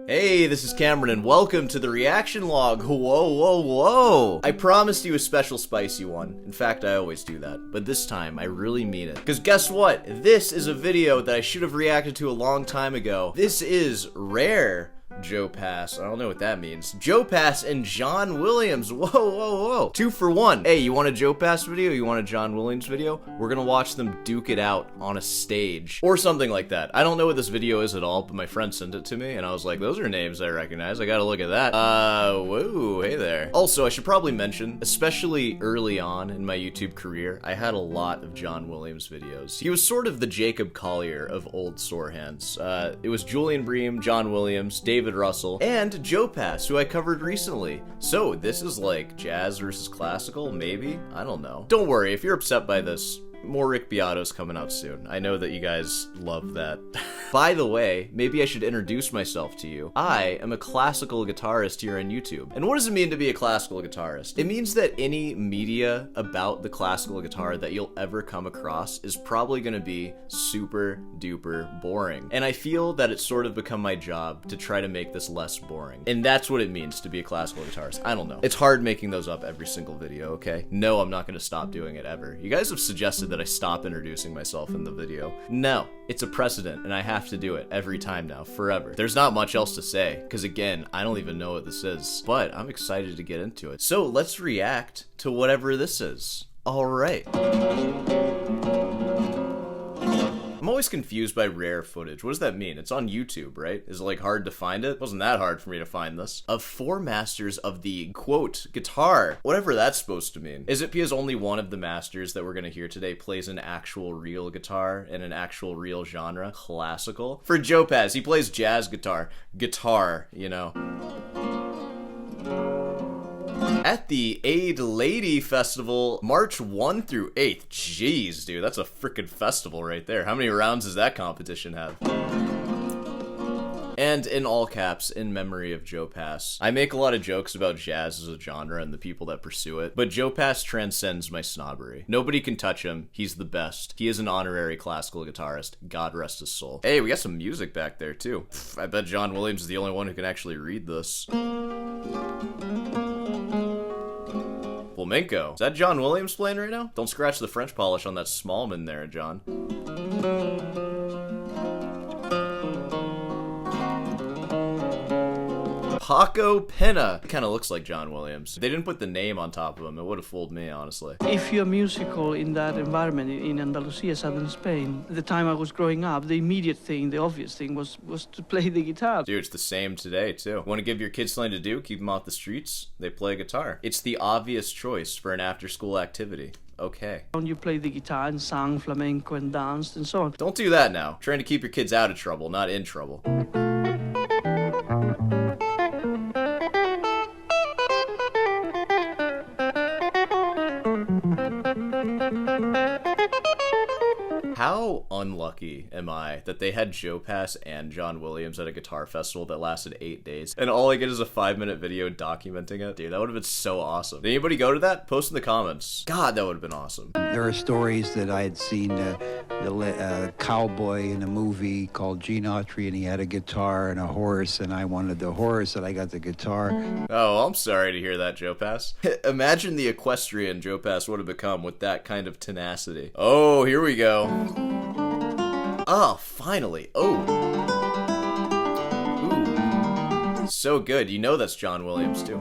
Hey, this is Cameron and welcome to the reaction log. Whoa. I promised you a special spicy one. In fact, I always do that, but this time I really mean it. Because guess what? This is a video that I should have reacted to a long time ago. This is Rare Joe Pass. I don't know what that means. Joe Pass and John Williams. Whoa. 2 for 1. Hey, you want a Joe Pass video? You want a John Williams video? We're gonna watch them duke it out on a stage. Or something like that. I don't know what this video is at all, but my friend sent it to me, and I was like, those are names I recognize. I gotta look at that. Whoa, hey there. Also, I should probably mention, especially early on in my YouTube career, I had a lot of John Williams videos. He was sort of the Jacob Collier of old sore hands. It was Julian Bream, John Williams, David Russell, and Joe Pass, who I covered recently. So this is like jazz versus classical, maybe? I don't know. Don't worry, if you're upset by this, more Rick Beato's coming out soon. I know that you guys love that. By the way, maybe I should introduce myself to you. I am a classical guitarist here on YouTube. And what does it mean to be a classical guitarist? It means that any media about the classical guitar that you'll ever come across is probably gonna be super duper boring. And I feel that it's sort of become my job to try to make this less boring. And that's what it means to be a classical guitarist. I don't know. It's hard making those up every single video, okay? No, I'm not gonna stop doing it ever. You guys have suggested that I stop introducing myself in the video. No, it's a precedent and I have to do it every time now, forever. There's not much else to say, because again, I don't even know what this is, but I'm excited to get into it. So let's react to whatever this is. All right. I'm always confused by rare footage. What does that mean? It's on YouTube, right? Is it like hard to find it? It wasn't that hard for me to find this. Of 4 masters of the, quote, guitar. Whatever that's supposed to mean. Is it because only one of the masters that we're gonna hear today plays an actual real guitar in an actual real genre? Classical? For Joe Pass, he plays jazz guitar. Guitar, you know. At the Aid Lady Festival, March 1 through 8th. Jeez, dude, that's a freaking festival right there. How many rounds does that competition have? And in all caps, in memory of Joe Pass. I make a lot of jokes about jazz as a genre and the people that pursue it, but Joe Pass transcends my snobbery. Nobody can touch him. He's the best. He is an honorary classical guitarist. God rest his soul. Hey, we got some music back there too. I bet John Williams is the only one who can actually read this. Flamenco. Is that John Williams playing right now? Don't scratch the French polish on that Smallman there, John. Paco Pena. It kind of looks like John Williams. If they didn't put the name on top of him, it would have fooled me, honestly. If you're musical in that environment, in Andalusia, southern Spain, at the time I was growing up, the immediate thing, the obvious thing was to play the guitar. Dude, it's the same today, too. Want to give your kids something to do? Keep them off the streets? They play guitar. It's the obvious choice for an after-school activity. Okay. When you play the guitar and sang flamenco and danced and so on. Don't do that now. Trying to keep your kids out of trouble, not in trouble. How unlucky am I that they had Joe Pass and John Williams at a guitar festival that lasted 8 days, and all I get is a 5-minute video documenting it? Dude, that would have been so awesome. Did anybody go to that? Post in the comments. God, that would have been awesome. There are stories that I had seen the cowboy in a movie called Gene Autry, and he had a guitar and a horse, and I wanted the horse, and I got the guitar. Oh, I'm sorry to hear that, Joe Pass. Imagine the equestrian Joe Pass would have become with that kind of tenacity. Oh, here we go. Oh, finally. Oh. Ooh. So good. You know that's John Williams, too.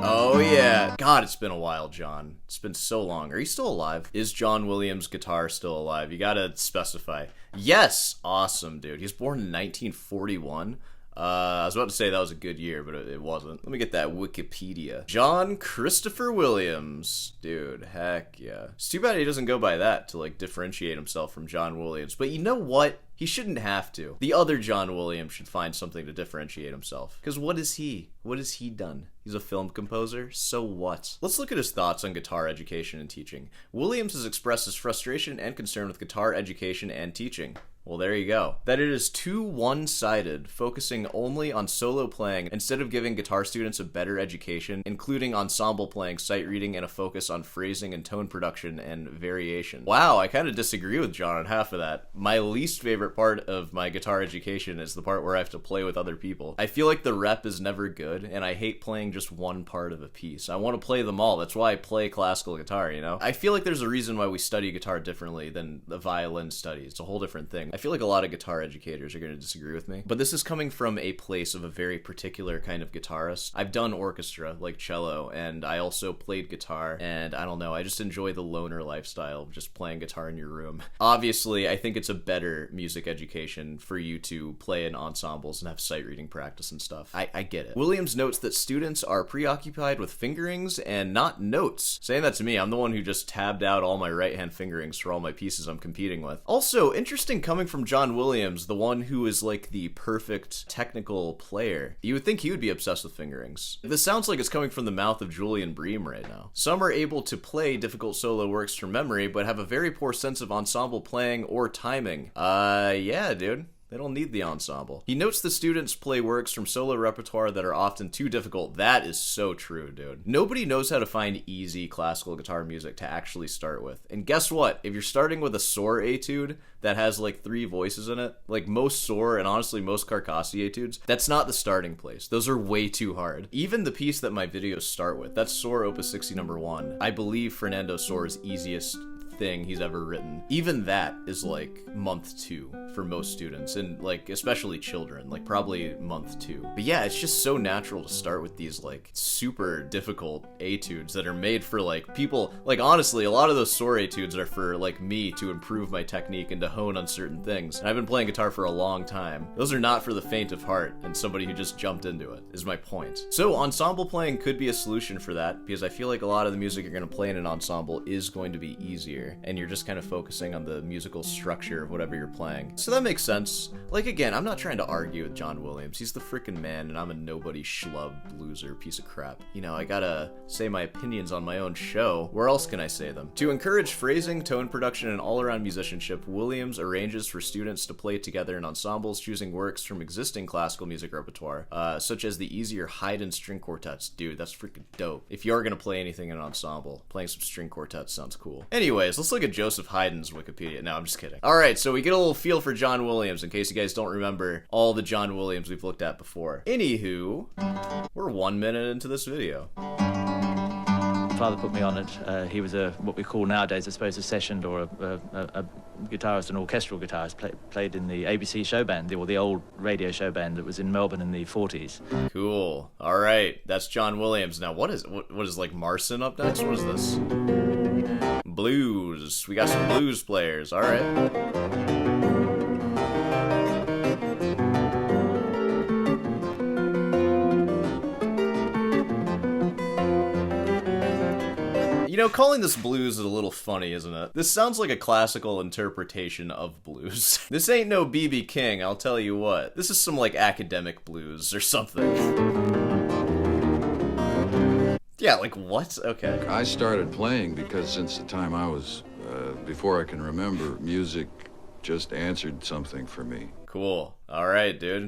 Oh, yeah. God, it's been a while, John. It's been so long. Are you still alive? Is John Williams' guitar still alive? You gotta specify. Yes! Awesome, dude. He was born in 1941. I was about to say that was a good year, but it wasn't. Let me get that Wikipedia. John Christopher Williams. Dude, heck yeah. It's too bad he doesn't go by that to, like, differentiate himself from John Williams. But you know what? He shouldn't have to. The other John Williams should find something to differentiate himself. Because what is he? What has he done? He's a film composer, so what? Let's look at his thoughts on guitar education and teaching. Williams has expressed his frustration and concern with guitar education and teaching. Well, there you go. That it is too one-sided, focusing only on solo playing instead of giving guitar students a better education, including ensemble playing, sight reading, and a focus on phrasing and tone production and variation. Wow, I kind of disagree with John on half of that. My least favorite part of my guitar education is the part where I have to play with other people. I feel like the rep is never good, and I hate playing just one part of a piece. I want to play them all. That's why I play classical guitar, you know? I feel like there's a reason why we study guitar differently than the violin studies. It's a whole different thing. I feel like a lot of guitar educators are going to disagree with me, but this is coming from a place of a very particular kind of guitarist. I've done orchestra, like cello, and I also played guitar, and I don't know, I just enjoy the loner lifestyle of just playing guitar in your room. Obviously, I think it's a better music education for you to play in ensembles and have sight reading practice and stuff. I get it. Williams notes that students are preoccupied with fingerings and not notes. Saying that to me, I'm the one who just tabbed out all my right hand fingerings for all my pieces I'm competing with. Also, interesting coming from John Williams, the one who is like the perfect technical player. You would think he would be obsessed with fingerings. This sounds like it's coming from the mouth of Julian Bream right now. Some are able to play difficult solo works from memory, but have a very poor sense of ensemble playing or timing. Yeah, dude. They don't need the ensemble. He notes the students play works from solo repertoire that are often too difficult. That is so true, dude. Nobody knows how to find easy classical guitar music to actually start with. And guess what? If you're starting with a soar etude that has like 3 voices in it, like most soar and honestly most Carcassi etudes, that's not the starting place. Those are way too hard. Even the piece that my videos start with, that's Soar Opus 60 number 1. I believe Fernando Soar's easiest thing he's ever written. Even that is like month 2 for most students, and like especially children, like probably month 2. But yeah, it's just so natural to start with these like super difficult etudes that are made for like people, like honestly a lot of those soar etudes are for like me to improve my technique and to hone on certain things, and I've been playing guitar for a long time. Those are not for the faint of heart and somebody who just jumped into it, is my point. So ensemble playing could be a solution for that, because I feel like a lot of the music you're going to play in an ensemble is going to be easier, and you're just kind of focusing on the musical structure of whatever you're playing. So that makes sense. Like again, I'm not trying to argue with John Williams. He's the freaking man, and I'm a nobody schlub loser piece of crap. You know, I gotta say my opinions on my own show. Where else can I say them? To encourage phrasing, tone production, and all-around musicianship, Williams arranges for students to play together in ensembles, choosing works from existing classical music repertoire, such as the easier Haydn string quartets. Dude, that's freaking dope. If you are gonna play anything in an ensemble, playing some string quartets sounds cool. Anyways, let's look at Joseph Haydn's Wikipedia. No, I'm just kidding. Alright, so we get a little feel for John Williams, in case you guys don't remember all the John Williams we've looked at before. Anywho, we're 1 minute into this video. Father put me on it. He was what we call nowadays, I suppose, a sessioned or a guitarist, an orchestral guitarist, played in the ABC show band, or the old radio show band that was in Melbourne in the 40s. Cool. All right, that's John Williams. Now, what is like Marson up next? What is this? Blues. We got some blues players. All right. You know, calling this blues is a little funny, isn't it? This sounds like a classical interpretation of blues. This ain't no B.B. King, I'll tell you what. This is some, like, academic blues or something. Yeah, like, what? Okay. I started playing because since the time I was, before I can remember, music just answered something for me. Cool. All right, dude.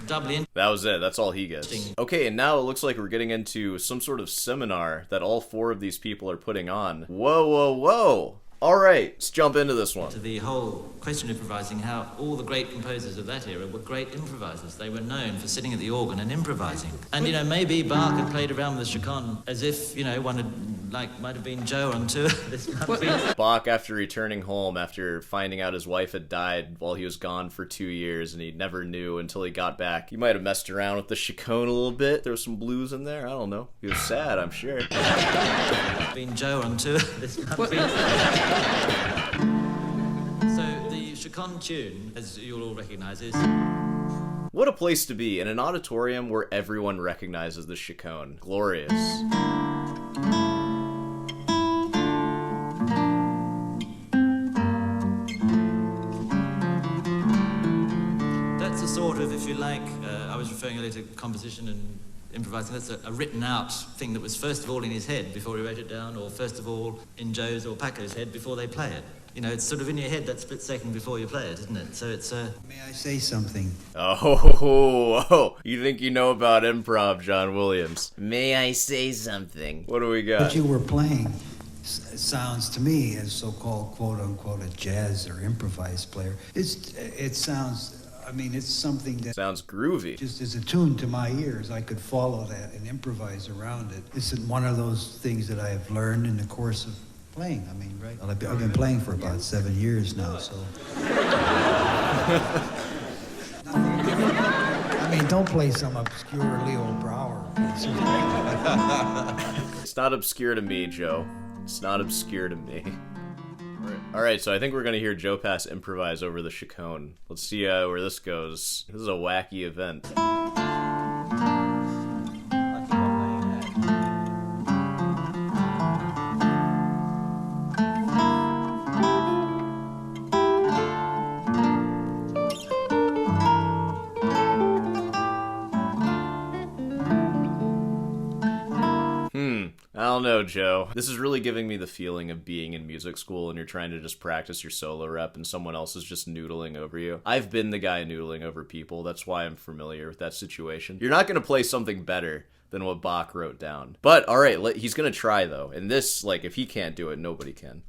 That was it. That's all he gets. Okay, and now it looks like we're getting into some sort of seminar that all 4 of these people are putting on. Whoa, whoa, whoa. All right, let's jump into this one. To the whole question of improvising, how all the great composers of that era were great improvisers. They were known for sitting at the organ and improvising. And, you know, maybe Bach had played around with the chaconne as if, you know, one had, like, might have been Joe on tour this country. Bach, after returning home, after finding out his wife had died while he was gone for 2 years, and he never knew until he got back. He might have messed around with the chaconne a little bit. There was some blues in there. I don't know. He was sad, I'm sure. Been Joe on tour this country. So the chaconne tune, as you'll all recognize, is... What a place to be, in an auditorium where everyone recognizes the chaconne. Glorious. That's a sort of, if you like, I was referring earlier to composition and improvising. That's a written out thing that was first of all in his head before he wrote it down, or first of all in Joe's or Paco's head before they play it. You know, it's sort of in your head that split second before you play it, isn't it? So it's May I say something? Oh, you think you know about improv, John Williams? May I say something? What do we got? What you were playing sounds to me as so-called quote-unquote a jazz or improvised player. It sounds, I mean, it's something that sounds groovy. just is attuned to my ears. I could follow that and improvise around it. This is one of those things that I have learned in the course of playing. I mean, right? I've been playing for about 7 years now, so. I mean, don't play some obscure Leo Brouwer piece. It's not obscure to me, Joe. It's not obscure to me. Alright, so I think we're gonna hear Joe Pass improvise over the chaconne. Let's see where this goes. This is a wacky event. I don't know, Joe. This is really giving me the feeling of being in music school and you're trying to just practice your solo rep and someone else is just noodling over you. I've been the guy noodling over people. That's why I'm familiar with that situation. You're not going to play something better than what Bach wrote down. But, alright, he's going to try, though. And this, like, if he can't do it, nobody can.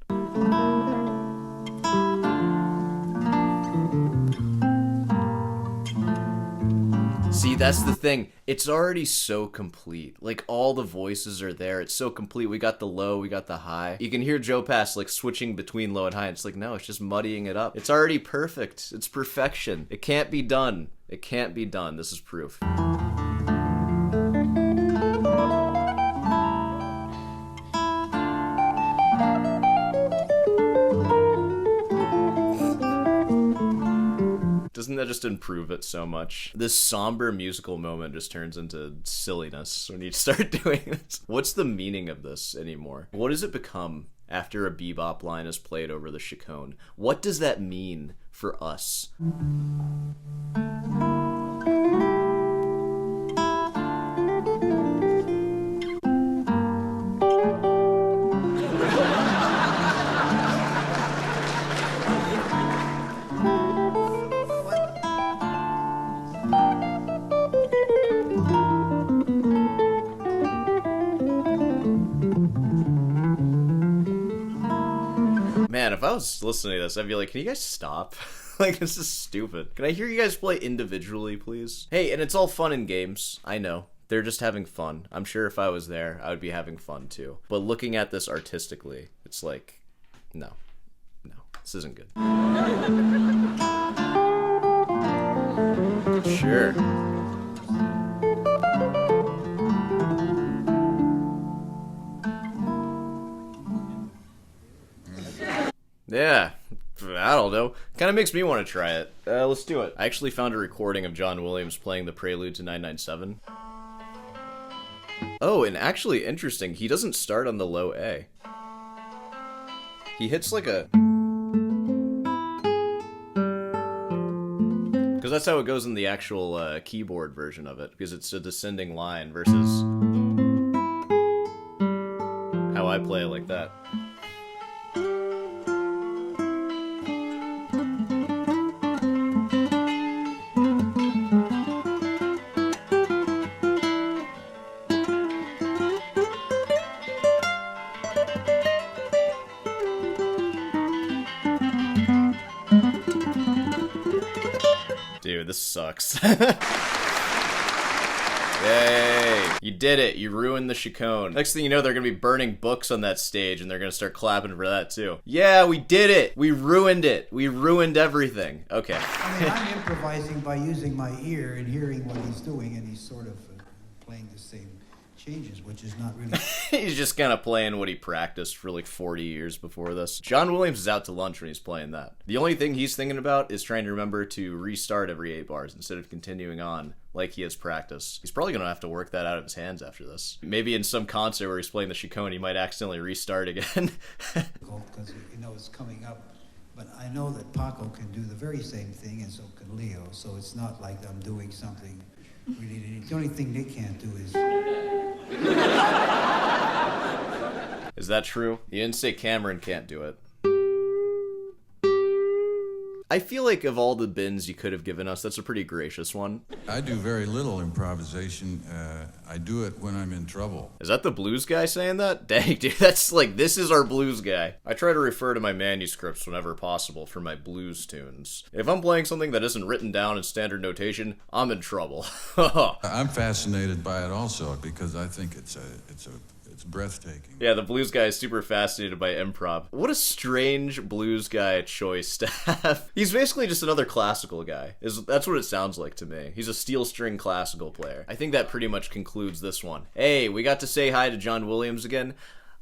See, that's the thing. It's already so complete. Like, all the voices are there. It's so complete. We got the low, we got the high. You can hear Joe Pass, like, switching between low and high. It's like, no, it's just muddying it up. It's already perfect. It's perfection. It can't be done. It can't be done. This is proof. Doesn't that just improve it so much? This somber musical moment just turns into silliness when you start doing this. What's the meaning of this anymore? What does it become after a bebop line is played over the chaconne? What does that mean for us? Man, if I was listening to this, I'd be like, can you guys stop? Like, this is stupid. Can I hear you guys play individually, please? Hey, and it's all fun and games. I know. They're just having fun. I'm sure if I was there, I would be having fun too. But looking at this artistically, it's like, no. No, this isn't good. Sure. Yeah, I don't know. Kind of makes me want to try it. Let's do it. I actually found a recording of John Williams playing the Preludes in 997. Oh, and actually interesting, he doesn't start on the low A. He hits like a... Because that's how it goes in the actual keyboard version of it, because it's a descending line versus how I play it like that. Dude, this sucks. Yay! You did it. You ruined the chaconne. Next thing you know, they're gonna be burning books on that stage and they're gonna start clapping for that too. Yeah, we did it! We ruined it! We ruined everything. Okay. I mean, I'm improvising by using my ear and hearing what he's doing, and he's sort of playing the same changes, which is not really... He's just kind of playing what he practiced for like 40 years before this. John Williams is out to lunch when he's playing that. The only thing he's thinking about is trying to remember to restart every 8 bars instead of continuing on like he has practiced. He's probably going to have to work that out of his hands after this. Maybe in some concert where he's playing the chaconne, he might accidentally restart again. Because you know it's coming up. But I know that Paco can do the very same thing, and so can Leo. So it's not like I'm doing something really. The only thing they can't do is... Is that true? You didn't say Cameron can't do it. I feel like of all the bins you could have given us, that's a pretty gracious one. I do very little improvisation. I do it when I'm in trouble. Is that the blues guy saying that? Dang, dude, that's like, this is our blues guy. I try to refer to my manuscripts whenever possible for my blues tunes. If I'm playing something that isn't written down in standard notation, I'm in trouble. I'm fascinated by it also because I think it's breathtaking. Yeah, the blues guy is super fascinated by improv. What a strange blues guy choice to have. He's basically just another classical guy. That's what it sounds like to me. He's a steel string classical player. I think that pretty much concludes this one. Hey, we got to say hi to John Williams again.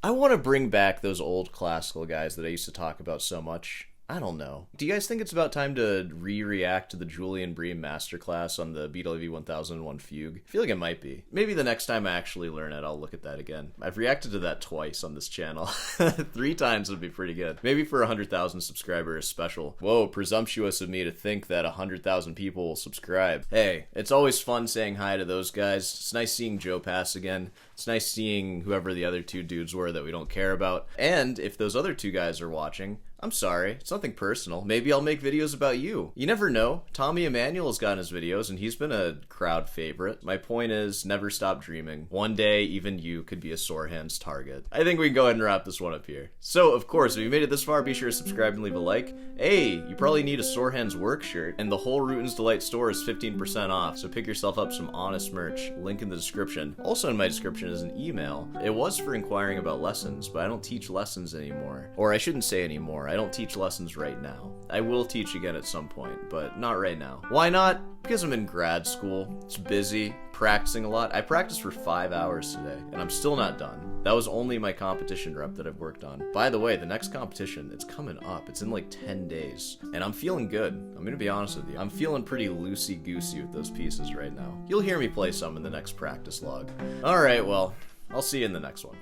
I want to bring back those old classical guys that I used to talk about so much. I don't know. Do you guys think it's about time to re-react to the Julian Bream masterclass on the BWV 1001 fugue? I feel like it might be. Maybe the next time I actually learn it, I'll look at that again. I've reacted to that twice on this channel. 3 times would be pretty good. Maybe for 100,000 subscribers special. Whoa, presumptuous of me to think that 100,000 people will subscribe. Hey, it's always fun saying hi to those guys. It's nice seeing Joe Pass again. It's nice seeing whoever the other 2 dudes were that we don't care about. And if those other 2 guys are watching, I'm sorry, it's nothing personal. Maybe I'll make videos about you. You never know. Tommy Emmanuel's gotten his videos, and he's been a crowd favorite. My point is, never stop dreaming. One day, even you could be a sore hand's target. I think we can go ahead and wrap this one up here. So, of course, if you made it this far, be sure to subscribe and leave a like. Hey, you probably need a sore hand's work shirt, and the whole Rootin's Delight store is 15% off, so pick yourself up some honest merch. Link in the description. Also in my description is an email. It was for inquiring about lessons, but I don't teach lessons anymore. Or I shouldn't say anymore. I don't teach lessons right now. I will teach again at some point, but not right now. Why not? Because I'm in grad school. It's busy, practicing a lot. I practiced for 5 hours today, and I'm still not done. That was only my competition rep that I've worked on. By the way, the next competition, it's coming up. It's in like 10 days, and I'm feeling good. I'm gonna be honest with you. I'm feeling pretty loosey-goosey with those pieces right now. You'll hear me play some in the next practice log. Alright, well, I'll see you in the next one.